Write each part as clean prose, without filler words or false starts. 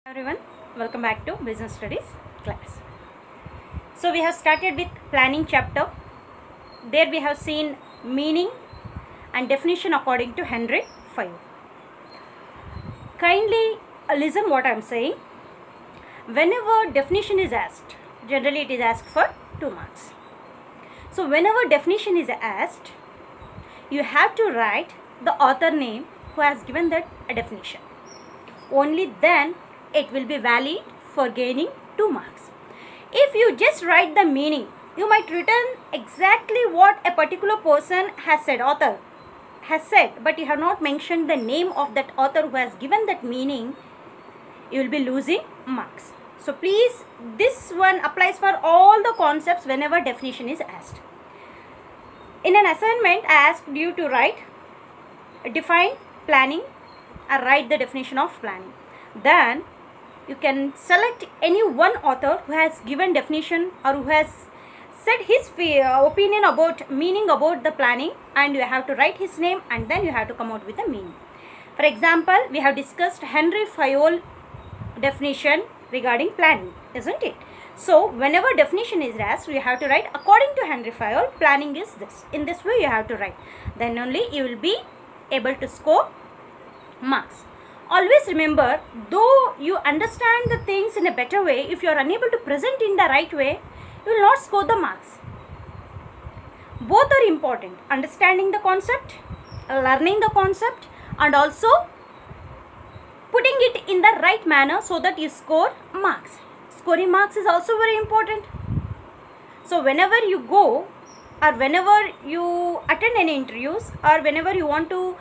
Everyone, welcome back to Business Studies class. So we have started with planning chapter. There we have seen meaning and definition according to Henry Fayol. Kindly listen what I am saying. Whenever definition is asked, generally it is asked for 2 marks. So whenever definition is asked, you have to write the author name who has given that definition. Only then it will be valid for gaining 2 marks. If you just write the meaning, you might return exactly what a particular person has said, author has said, but you have not mentioned the name of that author who has given that meaning, you will be losing marks. So please, this one applies for all the concepts whenever definition is asked. In an assignment, I asked you to write, define planning, or write the definition of planning. Then you can select any one author who has given definition or who has said his opinion about meaning about the planning, and you have to write his name and then you have to come out with the meaning. For example, we have discussed Henry Fayol definition regarding planning, isn't it? So whenever definition is asked, you have to write according to Henry Fayol, planning is this. In this way you have to write. Then only you will be able to score marks. Always remember, though you understand the things in a better way, if you are unable to present in the right way, you will not score the marks. Both are important. Understanding the concept, learning the concept, and also putting it in the right manner so that you score marks. Scoring marks is also very important. So whenever you go or whenever you attend any interviews or whenever you want to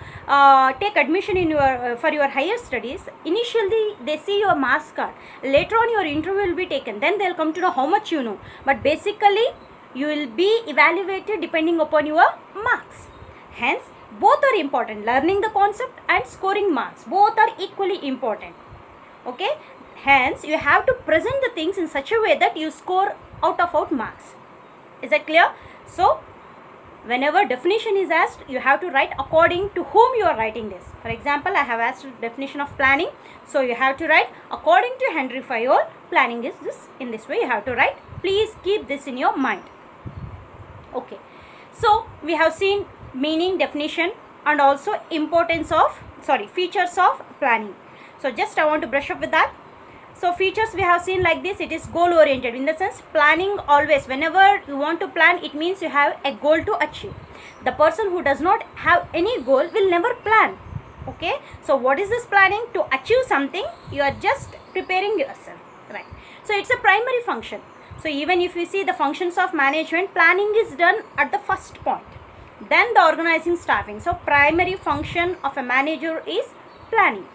take admission in your for your higher studies, initially they see your marks card. Later on your interview will be taken. Then they will come to know how much you know. But basically you will be evaluated depending upon your marks. Hence both are important. Learning the concept and scoring marks, both are equally important. Okay. Hence you have to present the things in such a way that you score out marks. Is that clear? So whenever definition is asked, you have to write according to whom you are writing this. For example, I have asked definition of planning. So you have to write according to Henry Fayol, planning is this. In this way you have to write. Please keep this in your mind. Okay. So we have seen meaning, definition, and also features of planning. So just I want to brush up with that. So features we have seen like this. It is goal oriented, in the sense planning always, whenever you want to plan, it means you have a goal to achieve. The person who does not have any goal will never plan. Okay. So what is this planning? To achieve something, you are just preparing yourself, right? So it's a primary function. So even if you see the functions of management, planning is done at the first point. Then the organizing, staffing. So primary function of a manager is planning.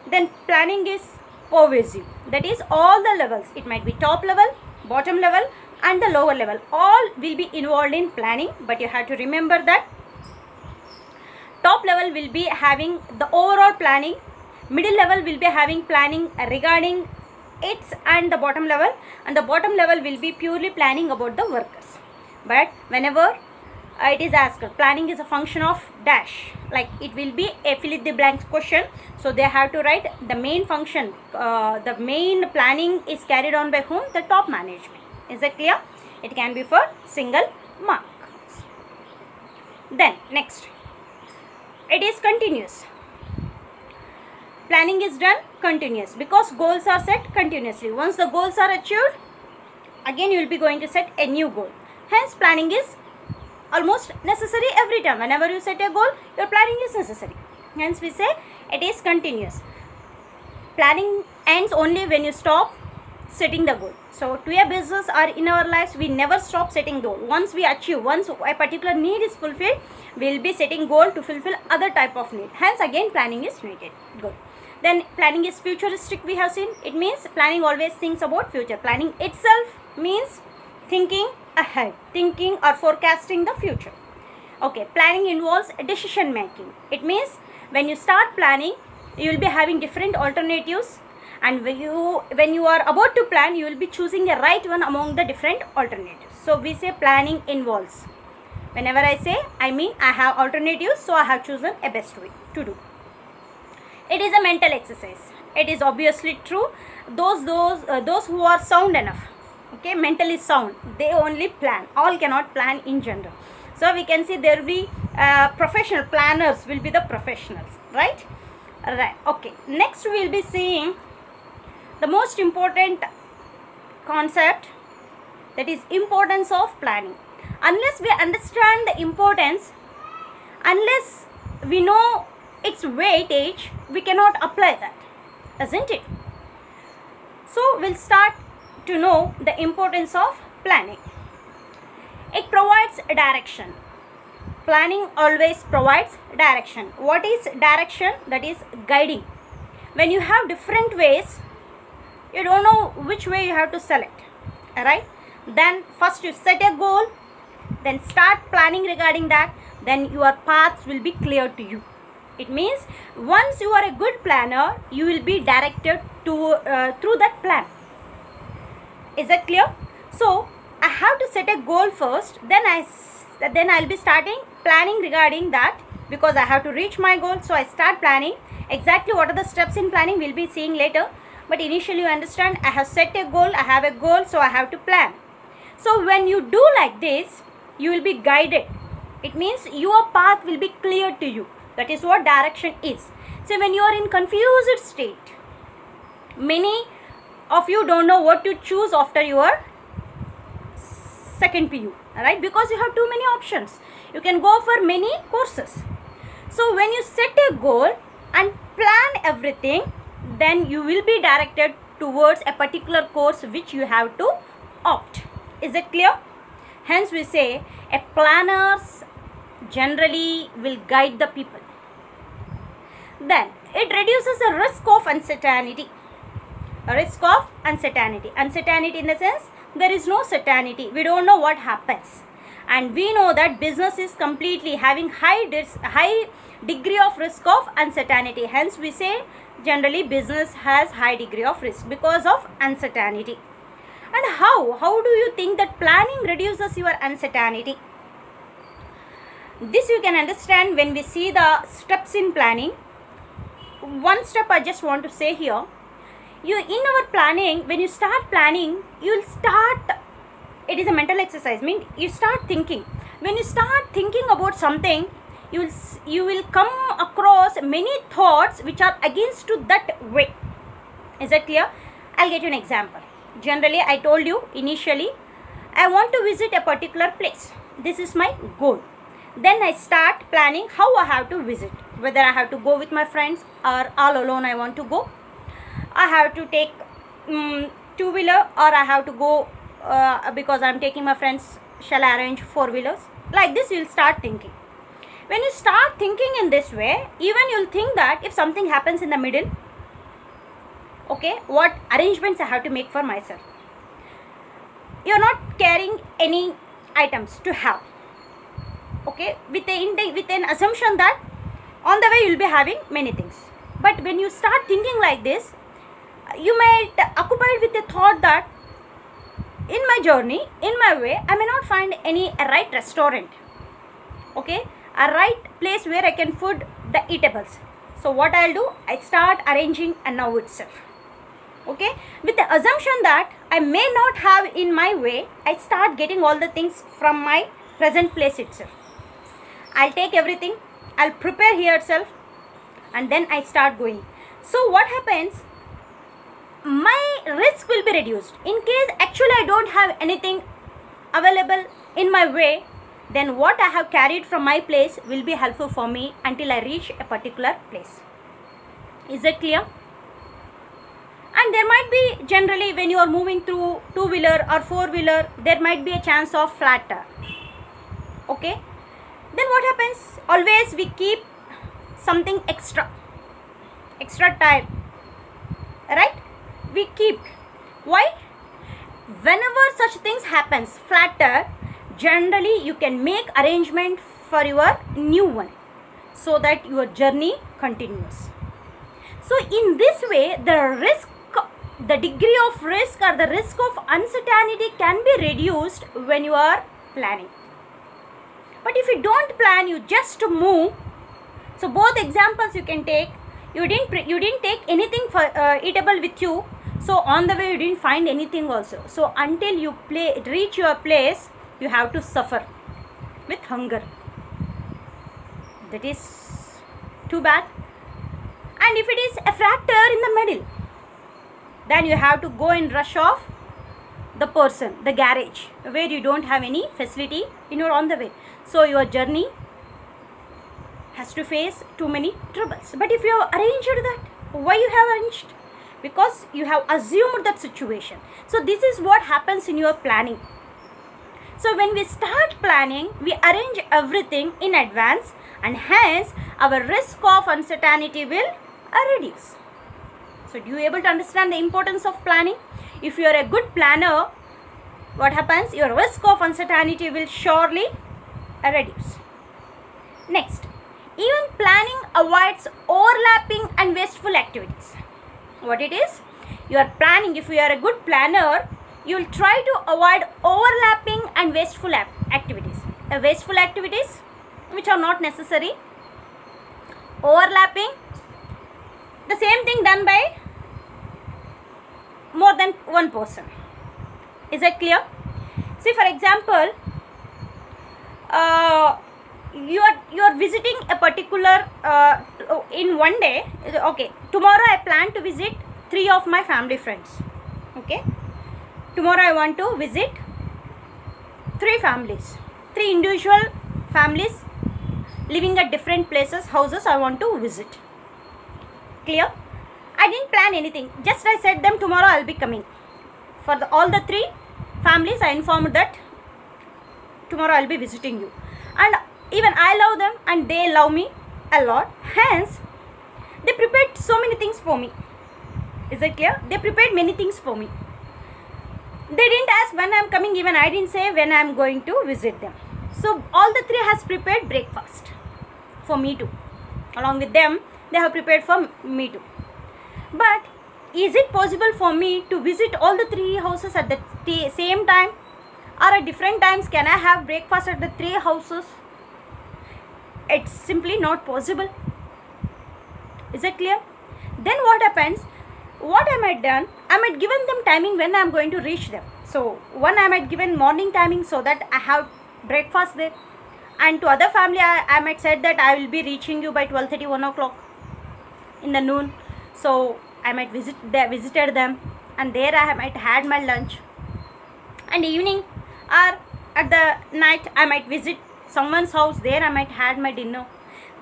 Then planning is pervasive, that is all the levels. It might be top level, bottom level, and the lower level. All will be involved in planning, but you have to remember that top level will be having the overall planning, middle level will be having planning regarding its, and the bottom level will be purely planning about the workers. But whenever it is asked, planning is a function of dash, like it will be a fill in the blanks question. So they have to write the main function, the main planning is carried on by whom? The top management. Is that clear? It can be for single mark. Then next, it is continuous. Planning is done continuous because goals are set continuously. Once the goals are achieved, again you will be going to set a new goal. Hence planning is almost necessary every time. Whenever you set a goal, your planning is necessary. Hence we say it is continuous. Planning ends only when you stop setting the goal. So to a business or in our lives, we never stop setting goal. Once we achieve, once a particular need is fulfilled, we will be setting goal to fulfill other type of need. Hence again planning is needed. Good. Then planning is futuristic, we have seen. It means planning always thinks about future. Planning itself means thinking ahead, thinking or forecasting the future. Okay, planning involves decision making. It means when you start planning, you will be having different alternatives, and when you are about to plan, you will be choosing a right one among the different alternatives. So we say planning involves. Whenever I say, I mean I have alternatives, so I have chosen a best way to do. It is a mental exercise. It is obviously true. Those who are sound enough, okay, mentally sound, they only plan. All cannot plan in general. So we can see there will be professional planners will be the professionals, right? Right. Okay. Next we will be seeing the most important concept, that is importance of planning. Unless we understand the importance, unless we know its weightage, we cannot apply that, isn't it? So we'll start to know the importance of planning. It provides a direction. Planning always provides direction. What is direction? That is guiding. When you have different ways, you don't know which way you have to select, alright? Then first you set a goal, then start planning regarding that, then your paths will be clear to you. It means once you are a good planner, you will be directed to through that plan. Is that clear? So I have to set a goal first, then I'll be starting planning regarding that, because I have to reach my goal. So I start planning. Exactly what are the steps in planning we'll be seeing later, but initially you understand, I have set a goal, I have a goal, so I have to plan. So when you do like this, you will be guided. It means your path will be clear to you. That is what direction is. So when you are in confused state, many of you don't know what to choose after your second PU, right? Because you have too many options. You can go for many courses. So when you set a goal and plan everything, then you will be directed towards a particular course which you have to opt. Is it clear? Hence we say a planners generally will guide the people. Then it reduces the risk of uncertainty. A risk of uncertainty. Uncertainty in the sense there is no certainty. We don't know what happens. And we know that business is completely having high degree of risk of uncertainty. Hence we say generally business has high degree of risk because of uncertainty. And how do you think that planning reduces your uncertainty? This you can understand when we see the steps in planning. One step I just want to say here. In our planning, when you start planning, you'll start, it is a mental exercise, means you start thinking. When you start thinking about something, you will come across many thoughts which are against to that way. Is that clear? I'll get you an example. Generally, I told you initially, I want to visit a particular place. This is my goal. Then I start planning how I have to visit. Whether I have to go with my friends or all alone I want to go. I have to take two-wheeler, or I have to go because I am taking my friends, shall I arrange four-wheelers? Like this you will start thinking. When you start thinking in this way, even you will think that if something happens in the middle, okay, what arrangements I have to make for myself. You are not carrying any items to have, okay, with an assumption that on the way you will be having many things. But when you start thinking like this, you might occupied with the thought that in my journey, in my way, I may not find a right restaurant, okay, a right place where I can food the eatables. So what I'll do, I start arranging now itself, okay, with the assumption that I may not have in my way, I start getting all the things from my present place itself. I'll take everything, I'll prepare here itself, and then I start going. So what happens? My risk will be reduced. In case actually I don't have anything available in my way, then what I have carried from my place will be helpful for me until I reach a particular place. Is that clear? And there might be, generally when you are moving through two-wheeler or four-wheeler, there might be a chance of flat tire. Okay. Then what happens? Always we keep something extra tire, right? We keep. Why? Whenever such things happens, flat tire, generally you can make arrangement for your new one so that your journey continues. So in this way, the degree of risk or the risk of uncertainty can be reduced when you are planning. But if you don't plan, you just move. So both examples you can take. You didn't take anything for eatable with you. So on the way you didn't find anything also. So until you reach your place, you have to suffer with hunger. That is too bad. And if it is a fracture in the middle, then you have to go and rush off the person, the garage, where you don't have any facility in your on the way. So your journey has to face too many troubles. But if you have arranged that, why you have arranged? Because you have assumed that situation. So this is what happens in your planning. So when we start planning, we arrange everything in advance, and hence our risk of uncertainty will reduce. So do you able to understand the importance of planning? If you are a good planner, what happens? Your risk of uncertainty will surely reduce. Next, even planning avoids overlapping and wasteful activities. What it is? You are planning, if you are a good planner, you will try to avoid overlapping and wasteful activities. Wasteful activities which are not necessary. Overlapping, the same thing done by more than one person. Is that clear? See, for example, you are visiting a particular in one day. Okay, tomorrow I plan to visit 3 of my family friends. Okay, tomorrow I want to visit 3 families, 3 individual families living at different places, houses I want to visit. Clear? I didn't plan anything, just I said them tomorrow I will be coming. For all the 3 families I informed that tomorrow I will be visiting you, and even I love them and they love me a lot, hence they prepared so many things for me. Is that clear? They prepared many things for me. They didn't ask when I am coming, even I didn't say when I am going to visit them. So all the 3 has prepared breakfast for me too. Along with them, they have prepared for me too. But is it possible for me to visit all the 3 houses at the same time, or at different times? Can I have breakfast at the 3 houses? It's simply not possible. Is it clear? Then what happens? What I might done? I might given them timing when I am going to reach them. So one I might given morning timing so that I have breakfast there, and to other family I might said that I will be reaching you by 12:30, 1 o'clock in the noon. So I might visited them, and there I might had my lunch, and evening or at the night I might visit someone's house, there I might had my dinner.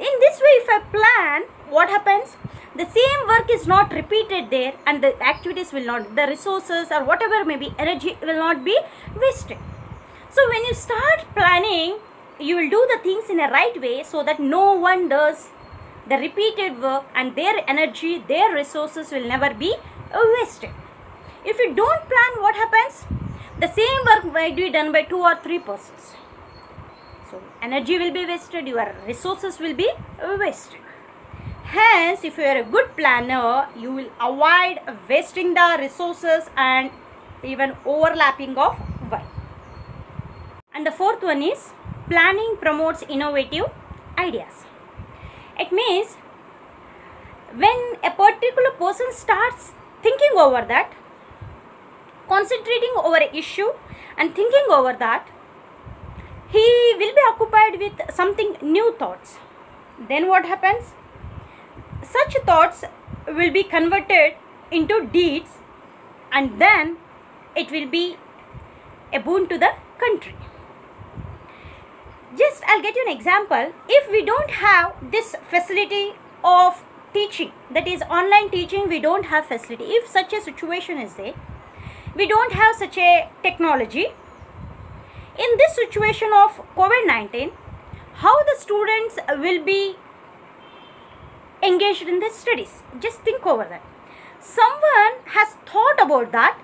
In this way, if I plan, what happens? The same work is not repeated there, and the activities will not, the resources or whatever may be, energy will not be wasted. So when you start planning, you will do the things in a right way so that no one does the repeated work, and their energy, their resources will never be wasted. If you don't plan, what happens? The same work might be done by 2 or 3 persons. So energy will be wasted, your resources will be wasted. Hence, if you are a good planner, you will avoid wasting the resources and even overlapping of work. And the 4th one is planning promotes innovative ideas. It means when a particular person starts thinking over that, concentrating over an issue and thinking over that, he will be occupied with something new thoughts. Then what happens? Such thoughts will be converted into deeds, and then it will be a boon to the country. Just I'll get you an example. If we don't have this facility of teaching, that is online teaching, we don't have facility. If such a situation is there, we don't have such a technology. In this situation of COVID-19, how the students will be engaged in their studies? Just think over that. Someone has thought about that.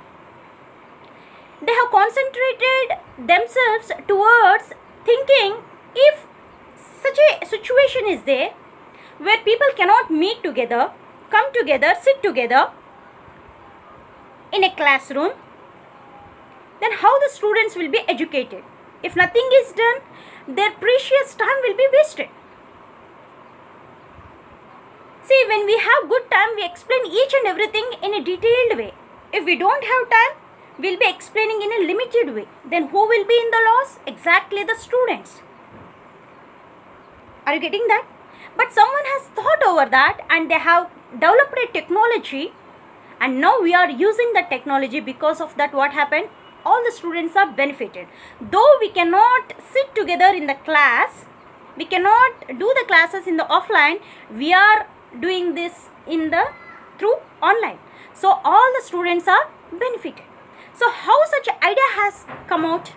They have concentrated themselves towards thinking, if such a situation is there where people cannot meet together, come together, sit together in a classroom, then how the students will be educated? If nothing is done, their precious time will be wasted. See, when we have good time, we explain each and everything in a detailed way. If we don't have time, we'll be explaining in a limited way. Then who will be in the loss? Exactly the students. Are you getting that? But someone has thought over that and they have developed a technology, and now we are using the technology. Because of that, what happened? All the students are benefited. Though we cannot sit together in the class, we cannot do the classes in the offline, we are doing this in the through online. So all the students are benefited. So how such idea has come out?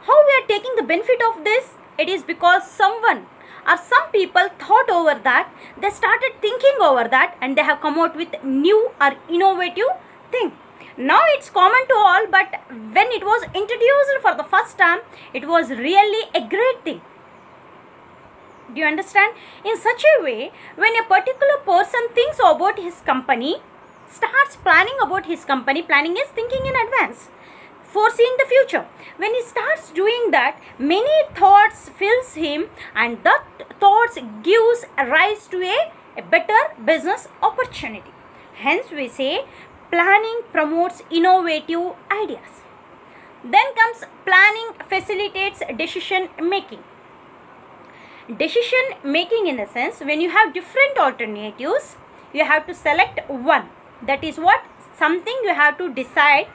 How we are taking the benefit of this? It is because someone or some people thought over that, they started thinking over that, and they have come out with new or innovative thing. Now it's common to all, but when it was introduced for the first time, it was really a great thing. Do you understand? In such a way, when a particular person thinks about his company, starts planning about his company, planning is thinking in advance, foreseeing the future. When he starts doing that, many thoughts fills him, and that thoughts gives rise to a better business opportunity. Hence we say planning promotes innovative ideas. Then comes planning facilitates decision making. Decision making in the sense, when you have different alternatives, you have to select one. That is what? Something you have to decide.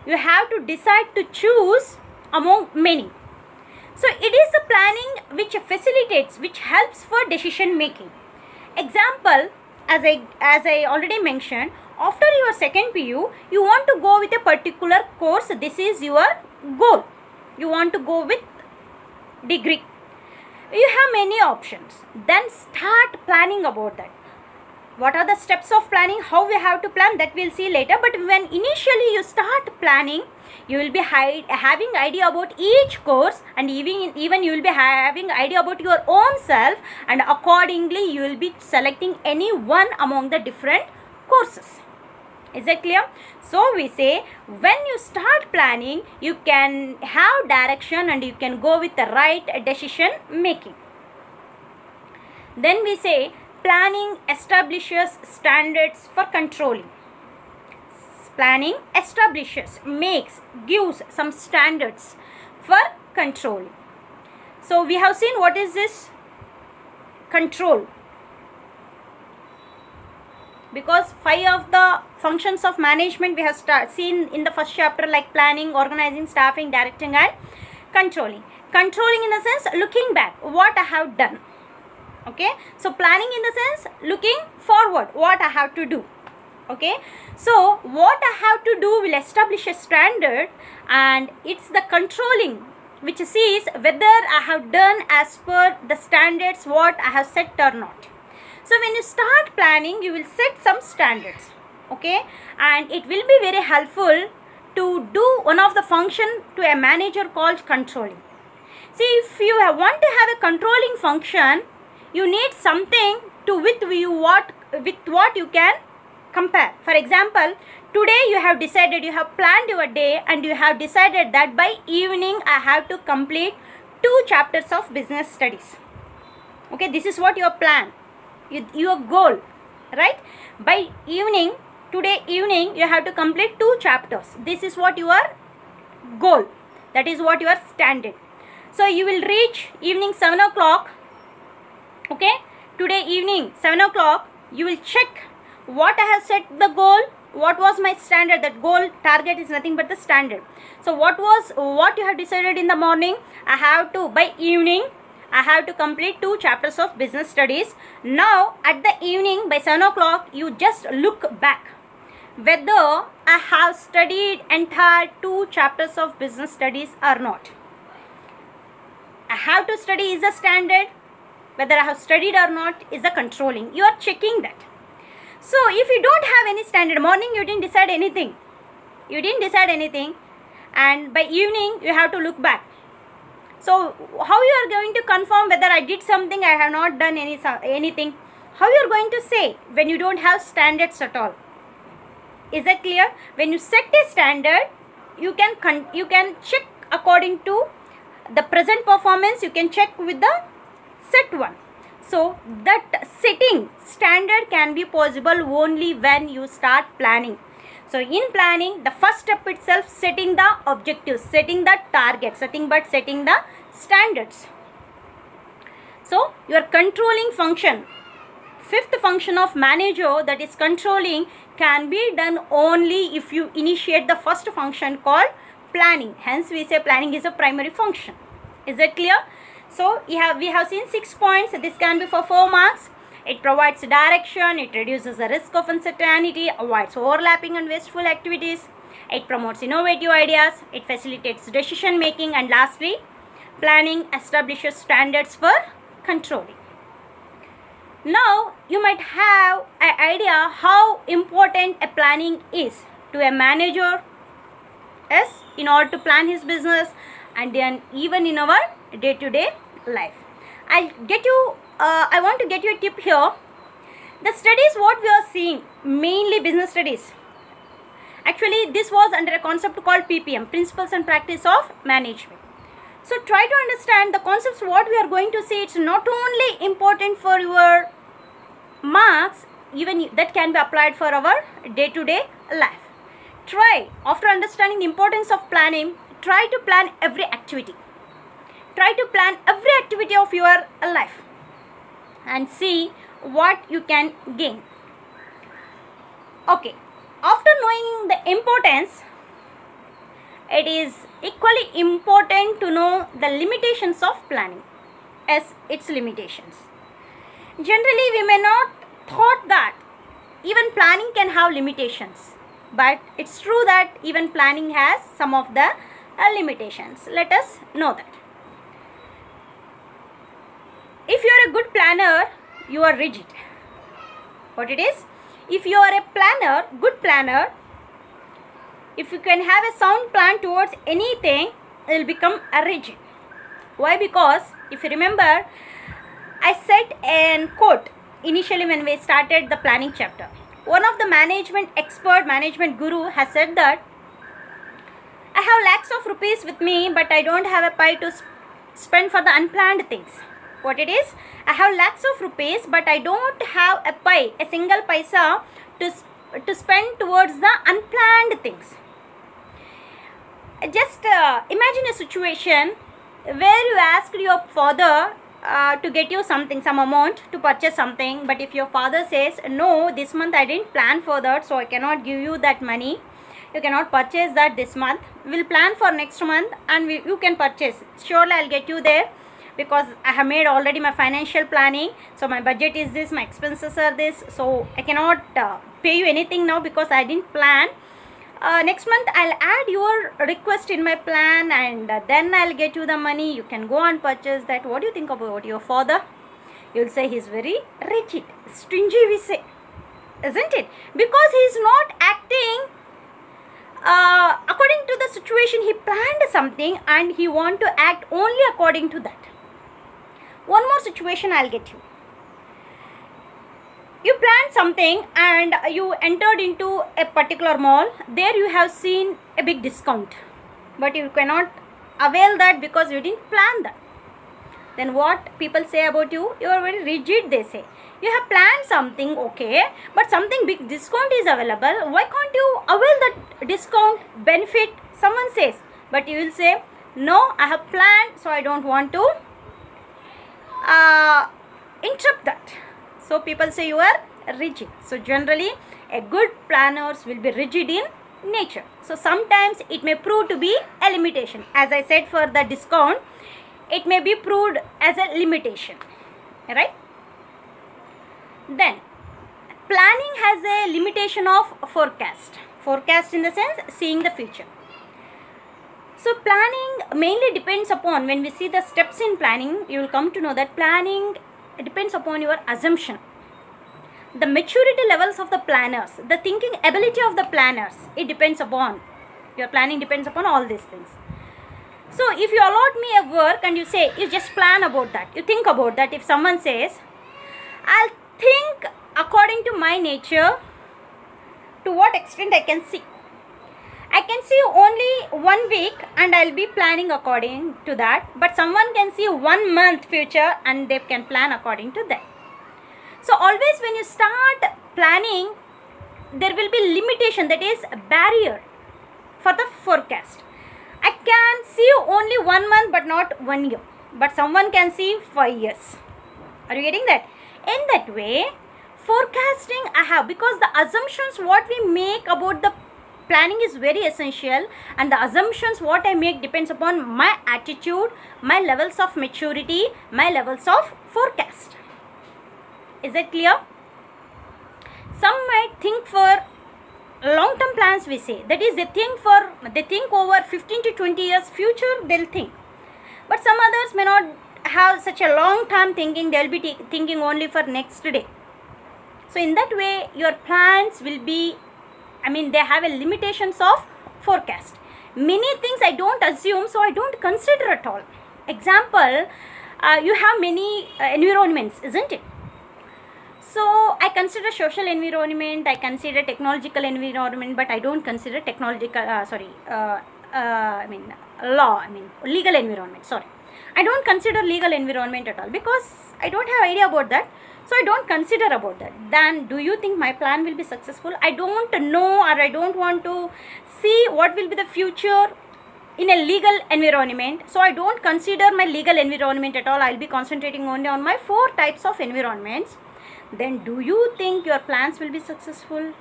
You have to decide to choose among many. So it is the planning which facilitates, which helps for decision making. Example, as I already mentioned, after your second PU, you want to go with a particular course. This is your goal. You want to go with degree. You have many options. Then start planning about that. What are the steps of planning? How we have to plan, that we'll see later. But when initially you start planning, you will be having idea about each course, and even you will be having idea about your own self, and accordingly you will be selecting any one among the different courses. Is that clear? So we say when you start planning, you can have direction and you can go with the right decision making. Then we say planning establishes standards for controlling. Planning establishes, gives some standards for controlling. So we have seen what is this control. Because 5 of the functions of management we have seen in the first chapter, like planning, organizing, staffing, directing and controlling. Controlling in the sense looking back, what I have done. Okay, so planning in the sense looking forward, what I have to do. Okay, so what I have to do will establish a standard, and it's the controlling which sees whether I have done as per the standards what I have set or not. So when you start planning, you will set some standards. Okay, and it will be very helpful to do one of the function to a manager called controlling. See, if you want to have a controlling function, you need something to with what you can compare. For example, today you have decided, you have planned your day, and you have decided that by evening I have to complete 2 chapters of business studies. Okay, this is what your plan, your goal, right? By evening, today evening, you have to complete 2 chapters. This is what your goal, that is what your standard. So you will reach evening 7 o'clock. Okay, today evening 7 o'clock, you will check what I have set the goal, what was my standard. That goal target is nothing but the standard. So what you have decided in the morning, I have to, by evening I have to complete 2 chapters of business studies. Now at the evening by 7 o'clock, you just look back whether I have studied entire 2 chapters of business studies or not. I have to study is a standard, whether I have studied or not is a controlling. You are checking that. So if you don't have any standard, morning you didn't decide anything. And by evening you have to look back. So how you are going to confirm whether I did something, I have not done anything? How you are going to say when you don't have standards at all? Is that clear? When you set a standard, you can check according to the present performance. You can check with the set one. So that setting standard can be possible only when you start planning. So in planning, the first step itself, setting the objectives, setting the targets, setting the standards. So your controlling function, fifth function of manager, that is controlling, can be done only if you initiate the first function called planning. Hence we say planning is a primary function. Is that clear? So we have seen 6 points. This can be for 4 marks. It provides direction, it reduces the risk of uncertainty, avoids overlapping and wasteful activities, it promotes innovative ideas, it facilitates decision making, and lastly, planning establishes standards for controlling. Now you might have an idea how important a planning is to a manager in order to plan his business, and then even in our day-to-day life. I want to get you a tip here. The studies what we are seeing, mainly business studies. Actually, this was under a concept called PPM, Principles and Practice of Management. So try to understand the concepts what we are going to see. It's not only important for your marks, even that can be applied for our day-to-day life. Try, after understanding the importance of planning, try to plan every activity. Try to plan every activity of your life and see what you can gain. Okay, after knowing the importance, it is equally important to know the limitations of planning as its limitations. Generally, we may not thought that even planning can have limitations, but it's true that even planning has some of the limitations. Let us know that. If you are a good planner, you are rigid. What it is? If you are a planner, good planner, if you can have a sound plan towards anything, it will become a rigid. Why? Because if you remember, I said a quote initially when we started the planning chapter. One of the management expert, management guru has said that I have lakhs of rupees with me, but I don't have a pie to spend for the unplanned things. What it is? I have lakhs of rupees, but I don't have a pie, a single paisa to spend towards the unplanned things. Just imagine a situation where you asked your father to get you something, some amount to purchase something, but if your father says, no, this month I didn't plan for that, so I cannot give you that money, you cannot purchase that this month, we'll plan for next month and you can purchase, surely I'll get you there, because I have made already my financial planning, so my budget is this, my expenses are this, so I cannot pay you anything now because I didn't plan. Next month I'll add your request in my plan, and then I'll get you the money, you can go and purchase that. What do you think about your father? You'll say he's very rigid, stingy, we say, isn't it? Because he's not acting according to the situation. He planned something and he want to act only according to that. One more situation I'll get you. You planned something and you entered into a particular mall. There you have seen a big discount, but you cannot avail that because you didn't plan that. Then what people say about you? You are very rigid, they say. You have planned something, okay, but something big discount is available. Why can't you avail that discount benefit? Someone says, but you will say, no, I have planned, so I don't want to interrupt that. So people say you are rigid. So generally a good planners will be rigid in nature. So sometimes it may prove to be a limitation. As I said, for the discount, it may be proved as a limitation, right? Then planning has a limitation of forecast. Forecast in the sense seeing the future. So planning mainly depends upon, when we see the steps in planning, you will come to know that planning depends upon your assumption, the maturity levels of the planners, the thinking ability of the planners. It depends upon, your planning depends upon all these things. So if you allot me a work and you say, you just plan about that, you think about that. If someone says, I'll think according to my nature, to what extent I can see. I can see only 1 week and I'll be planning according to that, but someone can see 1 month future and they can plan according to that. So always when you start planning, there will be limitation, that is a barrier for the forecast. I can see only 1 month but not 1 year, but someone can see 5 years. Are you getting that? In that way, forecasting I have, because the assumptions what we make about the planning is very essential, and the assumptions what I make depends upon my attitude, my levels of maturity, my levels of forecast. Is that clear? Some might think for long term plans, we say, that is they think over 15 to 20 years future they'll think, but some others may not have such a long term thinking, they'll be thinking only for next day. So in that way your plans will be, they have a limitations of forecast. Many things I don't assume, so I don't consider at all. Example, you have many environments, isn't it? So I consider social environment, I consider technological environment, but I don't consider legal environment, sorry. I don't consider legal environment at all because I don't have idea about that. So I don't consider about that. Then do you think my plan will be successful? I don't know, or I don't want to see what will be the future in a legal environment. So I don't consider my legal environment at all. I'll be concentrating only on my 4 types of environments. Then do you think your plans will be successful?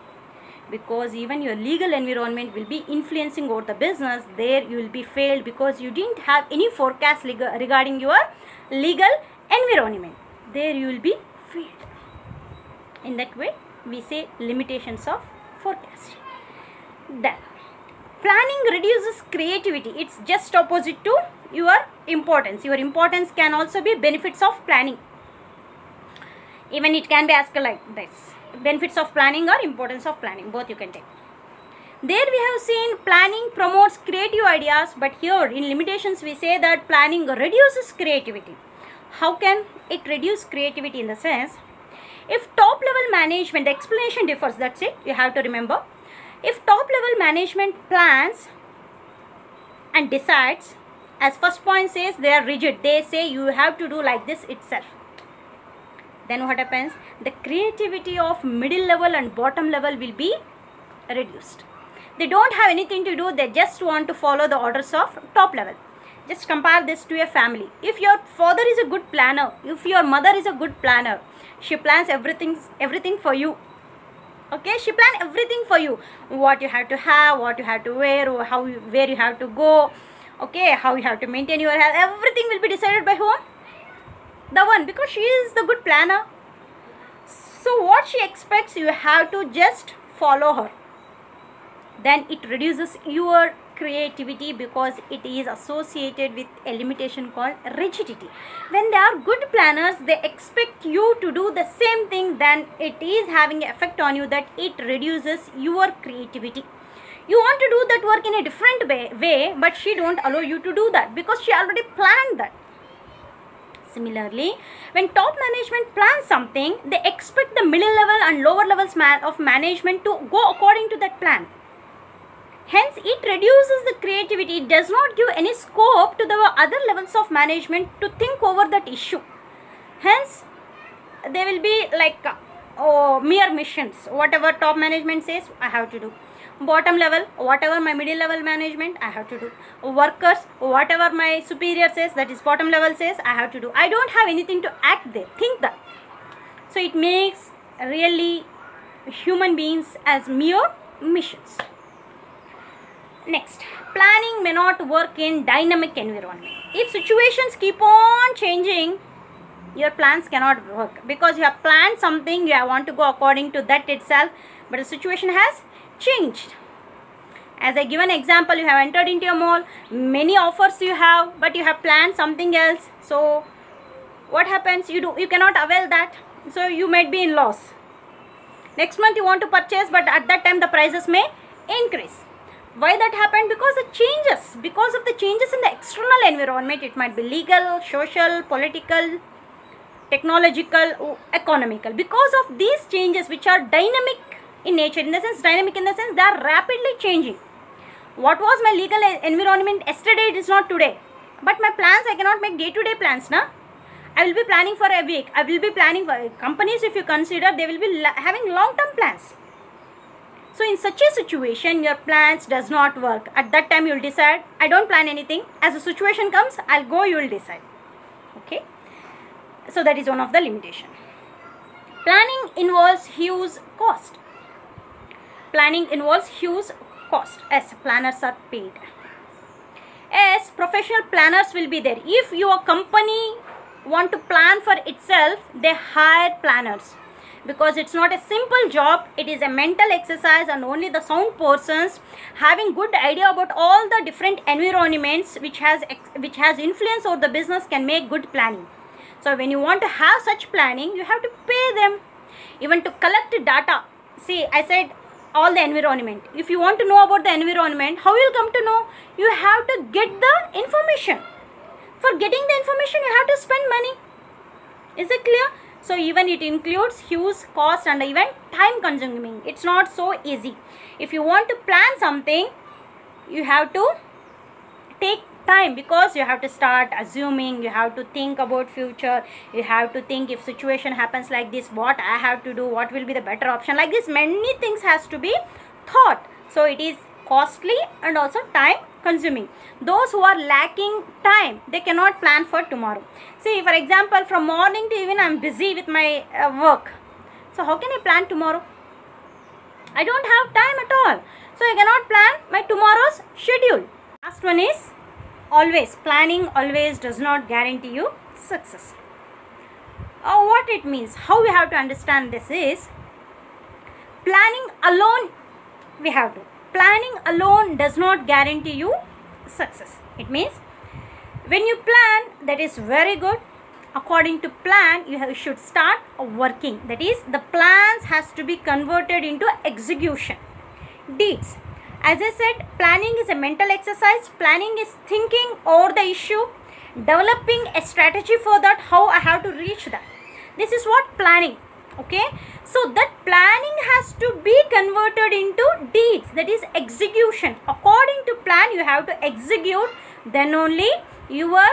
Because even your legal environment will be influencing over the business. There you will be failed because you didn't have any forecast regarding your legal environment. There you will be failed. In that way we say limitations of forecast. Then planning reduces creativity. It's just opposite to your importance. Your importance can also be benefits of planning. Even it can be asked like this: benefits of planning or importance of planning, both you can take. There we have seen planning promotes creative ideas, but here in limitations we say that planning reduces creativity. How can it reduce creativity? In the sense, if top level management, the explanation differs, that's it, you have to remember. If top level management plans and decides, as first point says, they are rigid, they say you have to do like this itself. Then what happens? The creativity of middle level and bottom level will be reduced. They don't have anything to do, they just want to follow the orders of top level. Just compare this to a family. If your father is a good planner, if your mother is a good planner, she plans everything for you. Okay, she plans everything for you. What you have to have, what you have to wear, where you have to go, okay, how you have to maintain your health, everything will be decided by whom? The one, because she is the good planner. So what she expects, you have to just follow her. Then it reduces your creativity because it is associated with a limitation called rigidity. When they are good planners, they expect you to do the same thing, then it is having an effect on you that it reduces your creativity. You want to do that work in a different way, but she don't allow you to do that because she already planned that. Similarly, when top management plans something, they expect the middle level and lower levels of management to go according to that plan. Hence, it reduces the creativity. It does not give any scope to the other levels of management to think over that issue. Hence, they will be like mere missions. Whatever top management says, I have to do. Bottom level, whatever my middle level management, I have to do. Workers, whatever my superior says, that is bottom level says, I have to do. I don't have anything to act there, think that. So it makes really human beings as mere missions. Next, planning may not work in dynamic environment. If situations keep on changing, your plans cannot work because you have planned something, you want to go according to that itself, but the situation has changed. As I give an example, you have entered into a mall, many offers you have, but you have planned something else. So what happens? You cannot avail that, so you might be in loss. Next month you want to purchase, but at that time the prices may increase. Why that happened? Because of the changes in the external environment. It might be legal, social, political, technological, economical. Because of these changes which are dynamic in nature, in the sense they are rapidly changing. what was my legal environment yesterday, it is not today. But my plans, I cannot make day-to-day plans, na? I will be planning for a week. I will be planning for companies, if you consider, they will be having long-term plans. So in such a situation, your plans does not work. At that time, you will decide, I don't plan anything. As the situation comes, I'll go, you will decide. Okay. So that is one of the limitations. Planning involves huge cost. Planning involves huge cost as planners are paid. As professional planners will be there. If your company want to plan for itself, they hire planners. Because it's not a simple job, it is a mental exercise, and only the sound persons having good idea about all the different environments which has influence over the business can make good planning. So when you want to have such planning, you have to pay them. Even to collect data. See, I said all the environment. If you want to know about the environment, how you will come to know? You have to get the information. For getting the information, you have to spend money. Is it clear? So even it includes huge cost and even time consuming. It's not so easy. If you want to plan something, you have to take time, because you have to start assuming, you have to think about future, you have to think if situation happens like this, what I have to do, what will be the better option. Like this, many things has to be thought. So it is costly and also time consuming. Those who are lacking time, they cannot plan for tomorrow. See, for example, from morning to evening I am busy with my work. So how can I plan tomorrow? I don't have time at all. So I cannot plan my tomorrow's schedule. Last one is, always, planning always does not guarantee you success. What it means, how we have to understand this is, planning alone we have to. Planning alone does not guarantee you success. It means when you plan, that is very good. According to plan, you should start working. That is, the plans has to be converted into execution, deeds. As I said, planning is a mental exercise. Planning is thinking over the issue, developing a strategy for that, how I have to reach that. This is what planning. Okay. So that planning has to be converted into deeds, that is execution. According to plan, you have to execute, then only your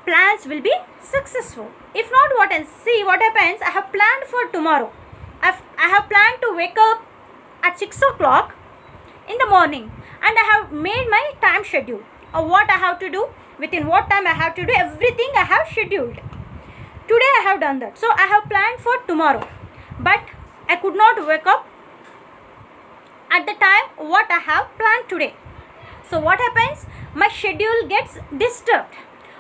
plans will be successful. If not, what else? See what happens. I have planned for tomorrow. I have planned to wake up at 6 o'clock in the morning, and I have made my time schedule of what I have to do, within what time I have to do, everything I have scheduled. Today I have done that. So I have planned for tomorrow, but I could not wake up at the time what I have planned today. So what happens? My schedule gets disturbed.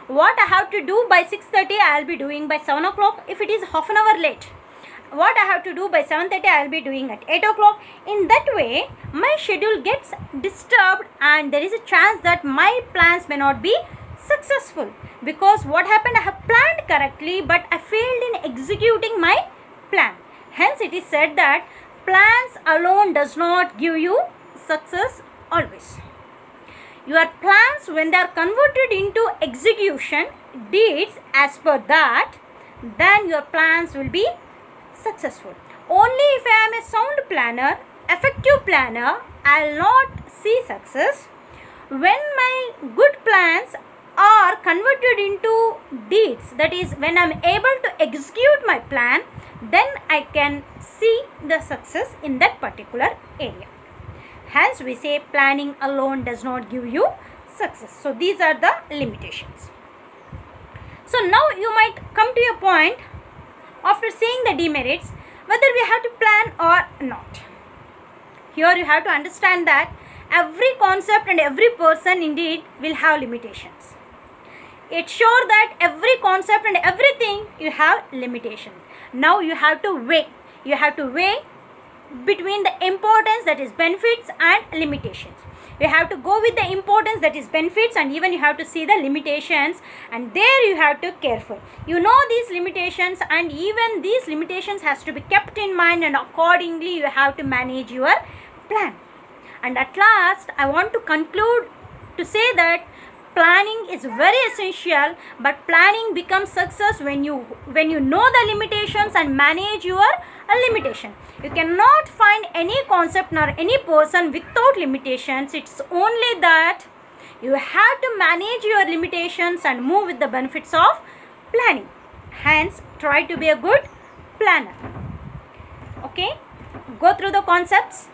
What I have to do by 6:30, I will be doing by 7 o'clock. If it is half an hour late, what I have to do by 7:30, I will be doing at 8 o'clock. In that way, my schedule gets disturbed, and there is a chance that my plans may not be successful. Because what happened, I have planned correctly, but I failed in executing my plan. Hence, it is said that plans alone does not give you success always. Your plans, when they are converted into execution, deeds as per that, then your plans will be successful. Only if I am a sound planner, effective planner, I will not see success. When my good plans are converted into deeds, that is, when I am able to execute my plan, then I can see the success in that particular area. Hence, we say planning alone does not give you success. So, these are the limitations. So, now you might come to a point after seeing the demerits, whether we have to plan or not. Here you have to understand that every concept and every person indeed will have limitations. It's sure that every concept and everything you have limitations. Now you have to weigh. You have to weigh between the importance, that is benefits, and limitations. You have to go with the importance, that is benefits, and even you have to see the limitations, and there you have to careful. You know these limitations, and even these limitations has to be kept in mind, and accordingly you have to manage your plan. And at last, I want to conclude to say that planning is very essential, but planning becomes success when you know the limitations and manage your limitation. You cannot find any concept nor any person without limitations. It's only that you have to manage your limitations and move with the benefits of planning. Hence, try to be a good planner. Okay, go through the concepts.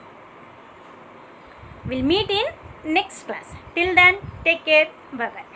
We'll meet in next class. Till then, take care. Bye bye.